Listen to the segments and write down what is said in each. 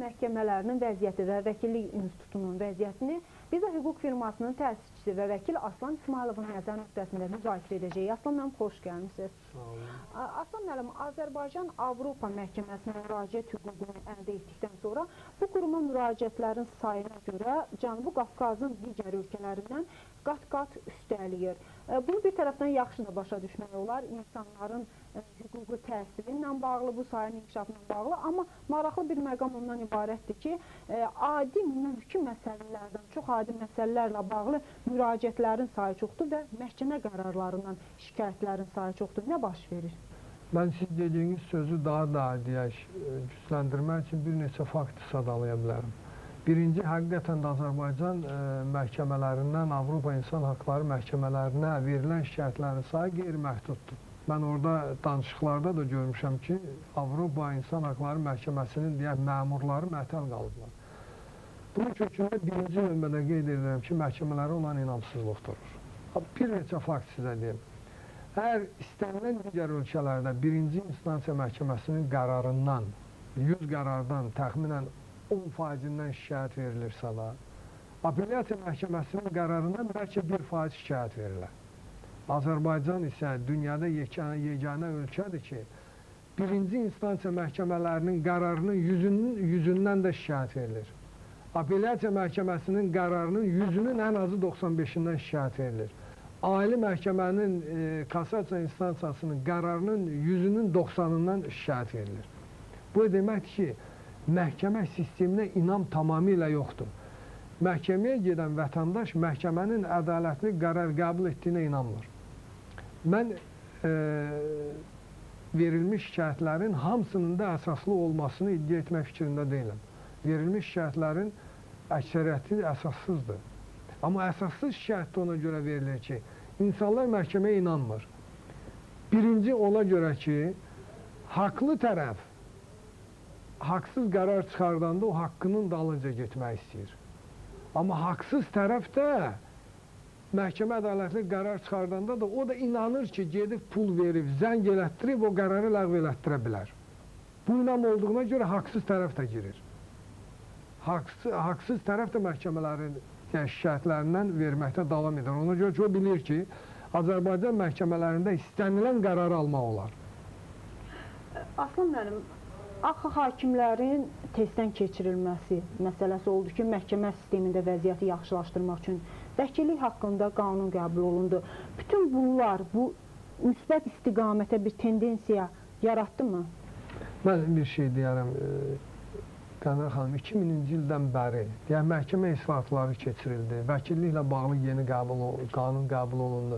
məhkəmələrinin vəziyyəti və Vəkillik İnstitutunun vəziyyətini biz də hüquq firmasının təsisçisi və vəkil Aslan İsmayılovun nəzər nöqtəsində müzakirə edəcəyik. Aslan müəllim, xoş gəlmişsiniz. Sağ olun. Aslan müəllim, Azərbaycan Avropa məhkəməsinə müraciət hüququnu əldə etdikdən sonra bu quruma müraciətlərin sayına görə Cənubi Qafqazın digər ölkələrindən qat-qat üstəliyir. Bunu bir tərəfdən yaxşı da başa düşmək olar, insanların hüquqi təsiri ilə bağlı, bu sayının inkişafına bağlı, amma maraqlı bir məqam ondan ibarətdir ki, adi mülki məsələlərdən, çox adi məsələlərlə bağlı müraciətlərin sayı çoxdur və məhkəmə qərarlarından şikayətlərin sayı çoxdur. Nə baş verir? Mən siz dediyiniz sözü daha da deyək, gücləndirmək üçün bir neçə fakt sadalaya bilərəm. Birinci, həqiqətən də Azərbaycan məhkəmələrindən Avropa İnsan Haqları məhkəmələrinə verilən şikayətlərin sayı qeyri-məhduddur. Mən orada danışıqlarda da görmüşəm ki, Avropa İnsan Haqları Məhkəməsinin məmurları məhtəl qalıblar. Bunun kökündə birinci növbədə qeyd edirəm ki, məhkəmələrə olan inamsızlıqdır. Bir neçə fakt sizə deyim. Əgər istənilən digər ölkələrdə birinci instansiya məhkəməsinin qərarından, 100 qərardan təxminən 10%-dən şikayət verilirsə da, apellyasiya məhkəməsinin qərarından bəlkə 1% şikayət verilir. Azərbaycan isə dünyada yeganə ölkədir ki, birinci instansiya məhkəmələrinin qərarının 100-dən də şikayət verilir. Apellyasiya məhkəməsinin qərarının 100-ünün ən azı 95-dən şikayət verilir. Ali məhkəmənin kassasiya instansiyasının qərarının 100-ünün 90-dan şikayət verilir. Bu deməkdir ki, məhkəmə sisteminə inam tamamilə yoxdur. Məhkəməyə gedən vətəndaş məhkəmənin ədalətli qərar qəbul etdiyinə inanmır. Mən verilmiş şikayətlərin hamısının da əsaslı olmasını iddia etmək fikrində deyiləm. Verilmiş şikayətlərin əksəriyyəti əsassızdır. Amma əsassız şikayət də ona görə verilir ki, insanlar məhkəməyə inanmır. Birinci ona görə ki, haqlı tərəf haqsız qərar çıxardanda o haqqının dalınca getmək istəyir. Amma haqsız tərəf də məhkəmə ədalətli qərar çıxardanda da o da inanır ki, gedib pul verib, zəng elətdirib, o qərarı ləğv elətdirə bilər. Bu inam olduğuna görə haqsız tərəf də girir. Haqsız tərəf də məhkəmələrin şikayətlərindən verməkdə davam edir. Ona görə ki, o bilir ki, Azərbaycan məhkəmələrində istənilən qərarı almaq olar. Aslan müəllim, axı hakimlərin testdən keçirilməsi məsələsi oldu ki, məhkəmə sistemində vəziyyəti yaxşılaşdırmaq üçün vəkillik haqqında qanun qəbul olundu. Bütün bunlar bu müsbət istiqamətə bir tendensiya yaratdı mı? Mən bir şey deyərəm, Qənar xanım, 2000-ci ildən bəri məhkəmə islahatları keçirildi, vəkilliklə bağlı yeni qanun qəbul olundu.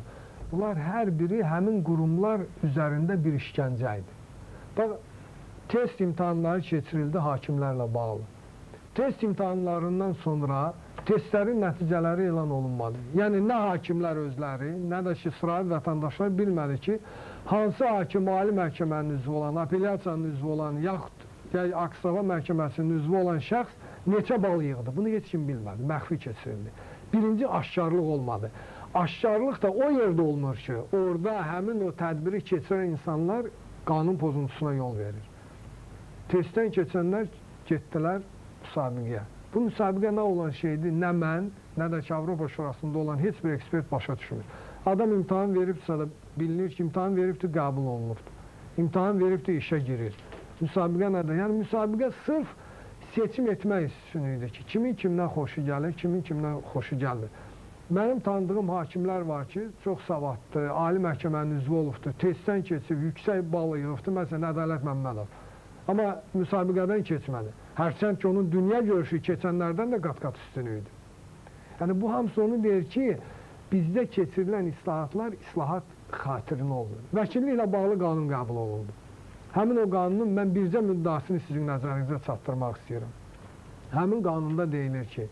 Bunlar hər biri həmin qurumlar üzərində bir işgəncə idi. Bax, test imtahanları keçirildi hakimlərlə bağlı. Test imtahanlarından sonra testlərin nəticələri elan olunmadı. Yəni, nə hakimlər özləri, nə də ki, sıravi vətəndaşlar bilmədi ki, hansı hakim ali məhkəmənin üzvü olan, apellyasiyanın üzvü olan, yaxud Aksava məhkəməsinin üzvü olan şəxs neçə bal yığdı. Bunu heç kim bilmədi, məxfi keçirildi. Birinci, aşkarlıq olmadı. Aşkarlıq da o yerdə olmur ki, orada həmin o tədbiri keçirən insanlar qanun pozuntusuna yol verir. Testdən keçənlər getdilər müsabiqəyə. Bu müsabiqə nə olan şeydir? Nə mən, nə də ki, Avropa Şurasında olan heç bir ekspert başa düşmür. Adam imtahan veribsə də bilinir ki, imtahan veribdir, qəbul olunubdur. İmtahan veribdir, işə girir. Müsabiqə nədir? Yəni, müsabiqə sırf seçim etmək üçün idi ki, kimin kimdən xoşu gəlir, kimin kimdən xoşu gəlmir. Mənim tanıdığım hakimlər var ki, çox savadlı, ali məhkəmənin üzvü olubdur, testdən keçib, yüksək bal yığıbdır, məsələn, Ədalət Məmmədov. Amma müsabiqədən keçmədi. Hərçənd ki, onun dünya görüşü keçənlərdən də qat-qat üstünü idi. Yəni, bu hamısı onu deyir ki, bizdə keçirilən islahatlar islahat xatirinə olunur. Vəkilliklə bağlı qanun qəbul olundu. Həmin o qanunun mən bircə müddəasını sizin nəzərinizə çatdırmaq istəyirəm. Həmin qanunda deyilir ki,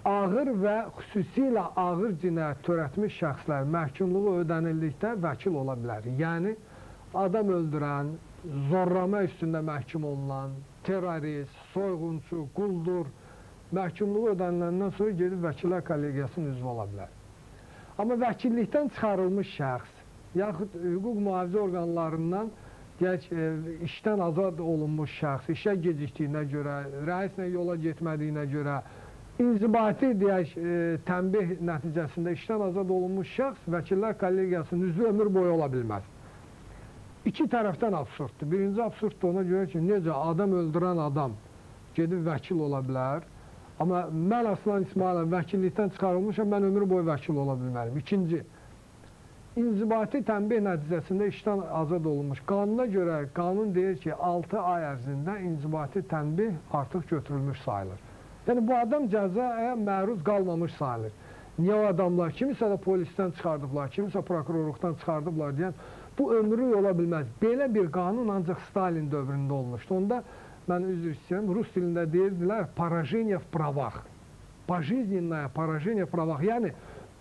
ağır və xüsusilə ağır cinayət törətmiş şəxslər məhkumluğu ödənildikdə vəkil ola bilər. Yəni, adam öldürən, zorlama üstündə məhkum olunan, terrorist, soyğunçu, quldur, məhkumluğu ödəniləndən sonra gedib vəkillər kollegiyasının üzvü ola bilər. Amma vəkillikdən çıxarılmış şəxs, yaxud hüquq mühafizə orqanlarından deyək, işdən azad olunmuş şəxs, işə gecikdiyinə görə, rəislə yola getmədiyinə görə, inzibati, deyək, tənbih nəticəsində işdən azad olunmuş şəxs vəkillər kollegiyasının üzvü ömür boyu ola bilməz. İki tərəfdən absurddur. Birinci absurd da ona görə ki, necə adam öldürən adam gedib vəkil ola bilər, amma mən Aslan İsmailov vəkillikdən çıxarılmışam, mən ömür boyu vəkil ola bilməliyim. İkinci, İnzibati tənbih nəticəsində işdən azad olunmuş. Qanuna görə, qanun deyir ki, 6 ay ərzində inzibati tənbih artıq götürülmüş sayılır. Yəni, bu adam cəzaya məruz qalmamış sayılır. Niyə o adamlar, kimisə də polisdən çıxardıblar, kimisə prokurorluqdan çıxardıblar deyən, bu ömrü ola bilməz. Belə bir qanun ancaq Stalin dövründə olmuşdu. Onda, mən üzr istəyirəm, rus dilində deyirdilər, поражение в правах. Пожизненное поражение в правах. Yəni,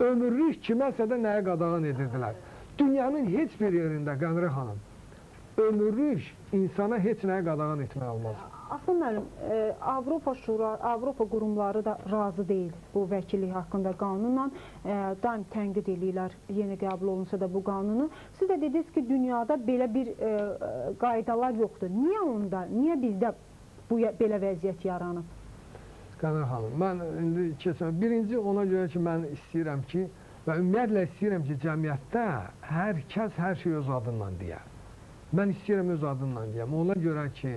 ömürlük kiməsə də nəyə qadağan edirdilər? Dünyanın heç bir yerində, Qənrə xanım, ömürlük insana heç nəyə qadağan etmək olmaz. Aslan müəllim, Avropa qurumları da razı deyil bu vəkillik haqqında qanunla. Daim tənqid edirlər, yeni qəbul olunsa da bu qanunu. Siz də dediniz ki, dünyada belə bir qaydalar yoxdur. Niyə onda, niyə bizdə belə vəziyyət yaranıb? Qənər xanım, mən indi keçəm. Birinci ona görə ki, mən istəyirəm ki, və ümumiyyətlə istəyirəm ki, cəmiyyətdə hər kəs hər şey öz adından deyər. Mən istəyirəm öz adından deyəm. Ona görə ki,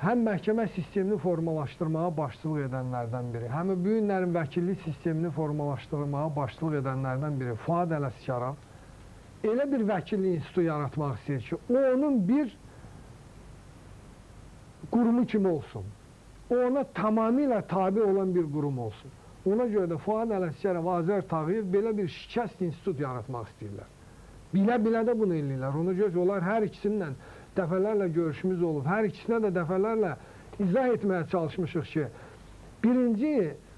həm məhkəmə sistemini formalaşdırmağa başçılıq edənlərdən biri, həm bu günlərin vəkillik sistemini formalaşdırmağa başçılıq edənlərdən biri Fuad Ələsgərov elə bir vəkillik institutu yaratmaq istəyir ki, o onun bir qurumu kimi olsun. O ona tamamilə tabi olan bir qurum olsun. Ona görə də Fuad Ələsgərov, Azər Tağıyev belə bir şikəst institut yaratmaq istəyirlər. Bilə-bilə də bunu eləyirlər. Ona görə ki, onlar hər ikisindən dəfələrlə görüşümüz olub. Hər ikisinə də dəfələrlə izah etməyə çalışmışıq ki, birinci,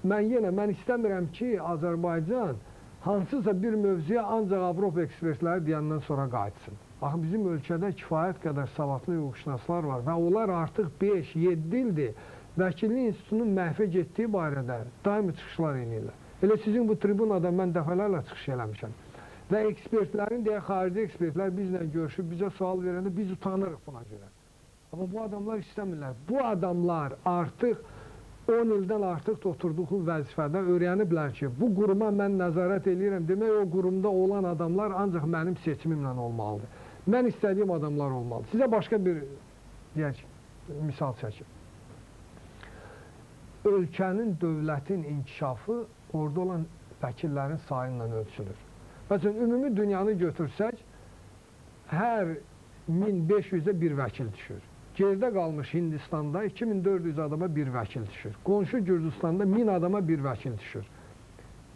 mən istəmirəm ki, Azərbaycan hansısa bir mövzuya ancaq Avropa ekspertləri deyəndən sonra qayıtsın. Baxın, bizim ölkədə kifayət qədər savadlı hüquqşünaslar var və onlar artıq 5-7 ildir Vəkillik İnstitutunun məhvə getdiyi barədə daimi çıxışlar edirlər. Elə sizin bu tribunada mən dəfələrlə çıxış eləmişəm. Və ekspertlərin, deyək, xarici ekspertlər bizlə görüşüb, bizə sual verəndə biz utanırıq buna görə. Amma bu adamlar istəmirlər. Bu adamlar artıq 10 ildən artıq oturduğu vəzifədə öyrəniblər ki, bu quruma mən nəzarət edirəm. Demək, o qurumda olan adamlar ancaq mənim seçimimlə olmalıdır. Mən istədiyim adamlar olmalıdır. Sizə başqa bir, deyək, misal çəkim. Ölkənin, dövlətin inkişafı orada olan vəkillərin sayı ilə ölçülür. Məsələn, ümumi dünyanı götürsək, hər 1500-ə bir vəkil düşür. Gerdə qalmış Hindistanda 2400 adama bir vəkil düşür. Qonşu Gürcüstanda 1000 adama bir vəkil düşür.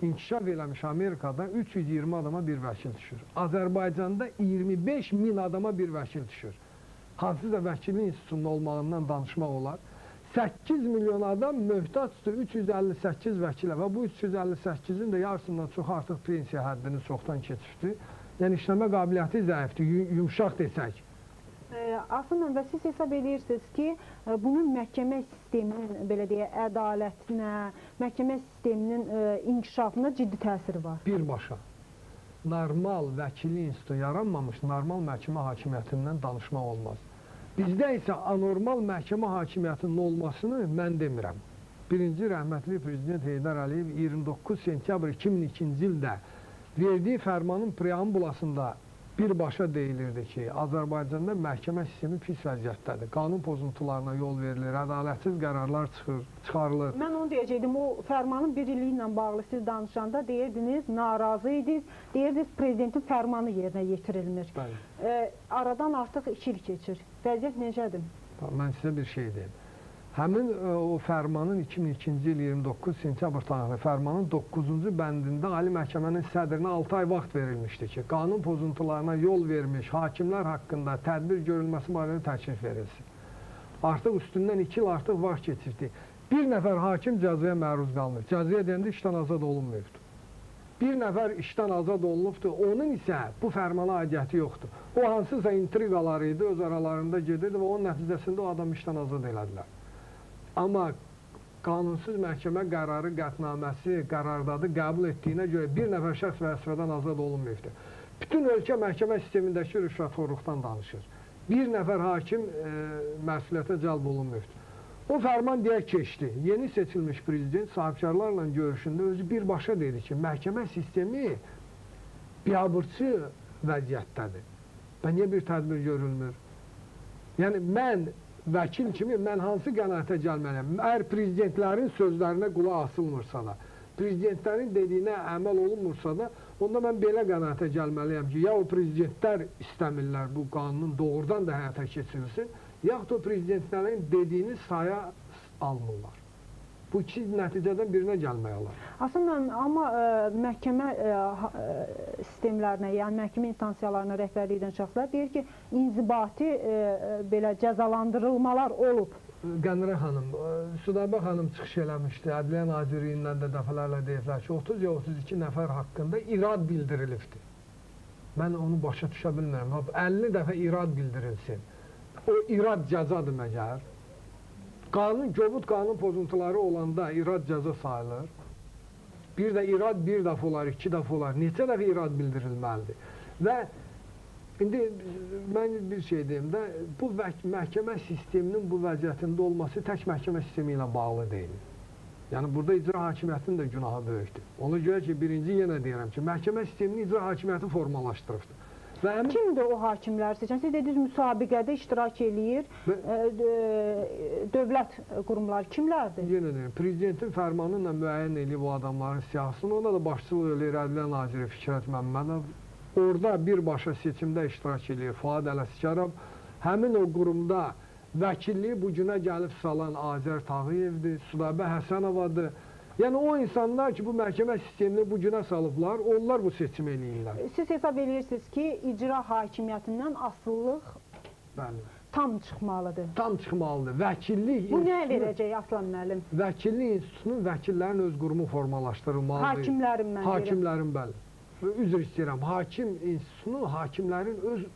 İnkişaf eləmiş Amerikada 320 adama bir vəkil düşür. Azərbaycanda 25.000 adama bir vəkil düşür. Hansısa vəkillik institutunun olmağından danışmaq olar. 8 milyon adam möhtacdır 358 vəkilə və bu 358-in də yarısından çox artıq pensiya həddini çoxdan keçibdir. Yəni işləmə qabiliyyəti zəifdir, yumşaq desək. Aslında və siz hesab edirsiniz ki, bunun məhkəmə sisteminin, belə deyək, ədalətinə, məhkəmə sisteminin inkişafına ciddi təsiri var. Birbaşa. Normal vəkillik institutu yaranmamış, normal məhkəmə hakimiyyətindən danışmaq olmaz. Bizdə isə anormal məhkəmə hakimiyyətinin olmasını mən demirəm. Birinci rəhmətli Prezident Heydər Əliyev 29 sentyabr 2002-ci ildə verdiyi fərmanın preambulasında birbaşa deyilirdi ki, Azərbaycanda məhkəmə sistemi pis vəziyyətdədir. Qanun pozuntularına yol verilir, ədalətsiz qərarlar çıxarılır. Mən onu deyəcəkdim, o fərmanın birliyi ilə bağlı siz danışanda deyirdiniz, narazı idiniz, deyirdiniz, Prezidentin fərmanı yerinə yetirilmir. Aradan artıq 2 il keçir. Vəziyyət necədir? Mən sizə bir şey deyim. Həmin o fərmanın 2002-ci il 29 sentyabr tarixli fərmanın 9-cu bəndində Ali Məhkəmənin sədrinə 6 ay vaxt verilmişdi ki, qanun pozuntularına yol vermiş hakimlər haqqında tədbir görülməsi barədə təklif verilsin. Artıq üstündən 2 il artıq vaxt keçirdi. Bir nəfər hakim cəzaya məruz qalmır. Cəzaya deyəndə işdən azad olunmayıbdır. Bir nəfər işdən azad olunubdur, onun isə bu fərmana aidiyyəti yoxdur. O hansısa intriqalar idi, öz aralarında gedirdi və onun nəticəsində o adam işdən azad elədilər. Amma qanunsuz məhkəmə qərarı, qətnaməsi, qərardadı qəbul etdiyinə görə bir nəfər şəxs vəzifədən azad olunmayıbdır. Bütün ölkə məhkəmə sistemindəki rüşvətxorluqdan danışır. bir nəfər hakim məsuliyyətə cəlb olunmuşdur. O fərman deyək keçdi. Yeni seçilmiş prezident sahibkarlarla görüşündə özü birbaşa dedi ki, məhkəmə sistemi biabırçı vəziyyətdədir. Və niyə bir tədbir görülmür? Yəni, mən vəkil kimi mən hansı qənaətə gəlməliyəm? Əgər prezidentlərin sözlərinə qulaq asılmırsa da, prezidentlərin dediyinə əməl olunmursa da, onda mən belə qənaətə gəlməliyəm ki, ya o prezidentlər istəmirlər bu qanunun doğrudan da həyata keçirilsin, yaxud o prezidentlərin dediyini saya almırlar. Bu iki nəticədən birinə gəlmək olar. Aslında, amma məhkəmə sistemlərinə, yəni məhkəmə instansiyalarına rəhbərlik edən şəxslər deyir ki, inzibati belə cəzalandırılmalar olub. Qənirə xanım, Südabə xanım çıxış eləmişdi, Ədliyyə Nazirliyindən də dəfələrlə deyiblər ki, 30 ya 32 nəfər haqqında irad bildirilibdir. Mən onu başa düşə bilmirəm. 50 dəfə irad bildirilsin. O irad cəzadır məgər. Kobud qanun pozuntuları olanda irad cəza sayılır. Bir də irad bir dəfə olar, iki dəfə olar. Neçə dəfə irad bildirilməlidir. Və indi mən bir şey deyim də, bu məhkəmə sisteminin bu vəziyyətində olması tək məhkəmə sistemi ilə bağlı deyil. Yəni, burada icra hakimiyyətinin də günahı böyükdür. Ona görə ki, birinci yenə deyirəm ki, məhkəmə sistemini icra hakimiyyəti formalaşdırıbdır. Kimdir o hakimlər seçən? Siz dediniz, müsabiqədə iştirak eləyir, dövlət qurumları kimlərdir? Yenə deyirəm, prezidentin fərmanı ilə müəyyən eləyib o adamların siyahısını, ona da başçılıq eləyir Ədliyyə Naziri Fikrət Məmmədov. Orada birbaşa seçimdə iştirak eləyir Fuad Ələsgərov. Həmin o qurumda vəkilliyi bu günə gəlib salan Azər Tağıyevdir, Südabə Həsənovadır. Yəni, o insanlar ki, bu məhkəmə sistemini bu günə salıblar, onlar bu seçim eləyirlər. Siz hesab edirsiniz ki, icra hakimiyyətindən asıllıq tam çıxmalıdır. Tam çıxmalıdır. Vəkillik bu nə verəcək Aslan müəllim? Vəkillik institutunun vəkillərin öz qurumu formalaşdırılmalıdır. Hakimlərin mən deyirəm. Hakimlərin, bəli. Üzr istəyirəm. Hakim institutunun hakimlərin öz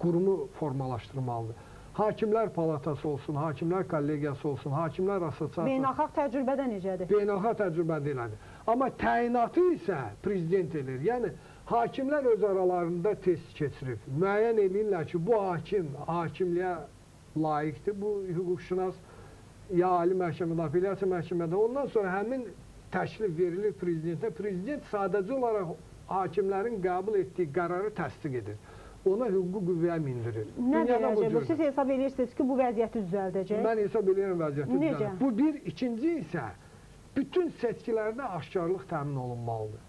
qurumu formalaşdırılmalıdır. Hakimlər palatası olsun, hakimlər kollegiyası olsun, hakimlər asosiasiyası. Beynəlxalq təcrübədə necədir? Beynəlxalq təcrübədə elədir. Amma təyinatı isə prezident edir. Yəni, hakimlər öz aralarında test keçirib. Müəyyən edirlər ki, bu hakim hakimliyə layiqdir, bu hüquqşünas ya Ali məhkəmədə, apellyasiya məhkəmədə. Ondan sonra həmin təklif verilir prezidentə. Prezident sadəcə olaraq hakimlərin qəbul etdiyi qərarı təsdiq edir. Ona hüquqi qüvvəyə mindirir. Nə verəcək bu? Siz hesab edirsiniz ki, bu vəziyyəti düzəldəcək? Mən hesab edirəm vəziyyəti düzəldəcək. Necə? Bu bir. İkinci isə bütün seçkilərdə aşkarlıq təmin olunmalıdır.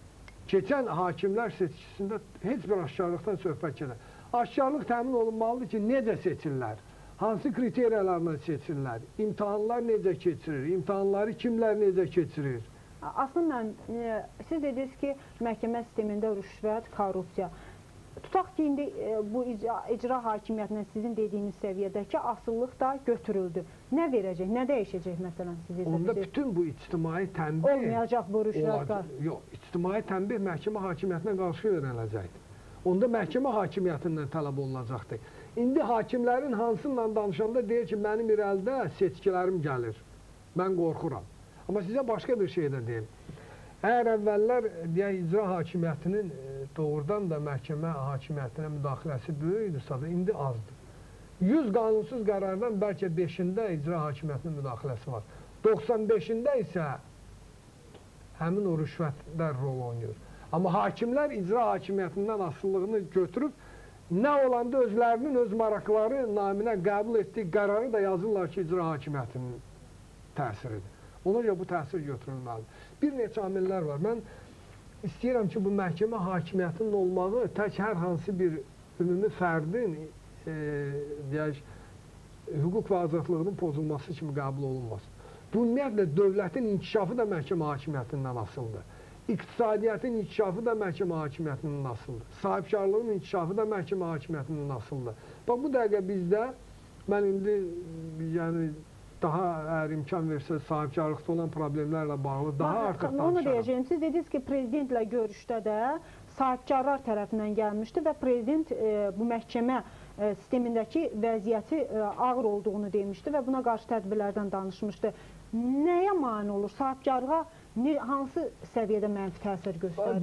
Keçən hakimlər seçkisində heç bir aşkarlıqdan söhbət gedir. Aşkarlıq təmin olunmalıdır ki, necə seçirlər? Hansı kriteriyalarla seçirlər? İmtahanlar necə keçirir? İmtahanları kimlər necə keçirir? Aslında siz dediniz ki, məhkəmə sistemində rüşvət, korrupsiya. Tutaq ki, indi bu icra hakimiyyətindən sizin dediyiniz səviyyədəki asıllıq da götürüldü. Nə verəcək, nə dəyişəcək məsələn siz hesab edirsiniz? Onda bütün bu ictimai tənbih... Olmayacaq bu rüşvət. Yox, ictimai tənbih məhkəmə hakimiyyətinə qarşı öyrəniləcəkdir. Onda məhkəmə hakimiyyətindən tələb olunacaqdır. İndi hakimlərin hansıyla danışanda deyir ki, mənim irəlidə seçkilərim gəlir. Mən qorxuram. Amma sizə başqa bir şey də deyim. Əgər əvvəllər deyək, icra hakimiyyətinin doğrudan da məhkəmə hakimiyyətinə müdaxiləsi böyükdürsə da, indi azdır. 100 qanunsuz qərardan bəlkə 5-də icra hakimiyyətinin müdaxiləsi var. 95-də isə həmin o rüşvətlər rol oynayır. Amma hakimlər icra hakimiyyətindən asıllığını götürüb, nə olanda özlərinin öz maraqları naminə qəbul etdiyi qərarı da yazırlar ki, icra hakimiyyətinin təsiridir. Ona görə bu təsir götürülməlidir. Bir neçə amillər var. Mən istəyirəm ki, bu məhkəmə hakimiyyətinin olmağı tək hər hansı bir ümumi fərdin deyək, hüquq və azadlığının pozulması kimi qəbul olunmasın. Bu, ümumiyyətlə, dövlətin inkişafı da məhkəmə hakimiyyətindən asılıdır. İqtisadiyyatın inkişafı da məhkəmə hakimiyyətindən asılıdır. Sahibkarlığın inkişafı da məhkəmə hakimiyyətindən asılıdır. Bax, bu dəqiqə bizdə, mən indi, yəni, daha əgər imkan versə, sahibkarlıqda olan problemlərlə bağlı daha artıq danışarım. Onu deyəcəyim, siz dediniz ki, prezidentlə görüşdə də sahibkarlar tərəfindən gəlmişdi və prezident bu məhkəmə sistemindəki vəziyyəti ağır olduğunu demişdi və buna qarşı tədbirlərdən danışmışdı. Nəyə mane olur? Sahibkarlığa hansı səviyyədə mənfi təsir göstərir?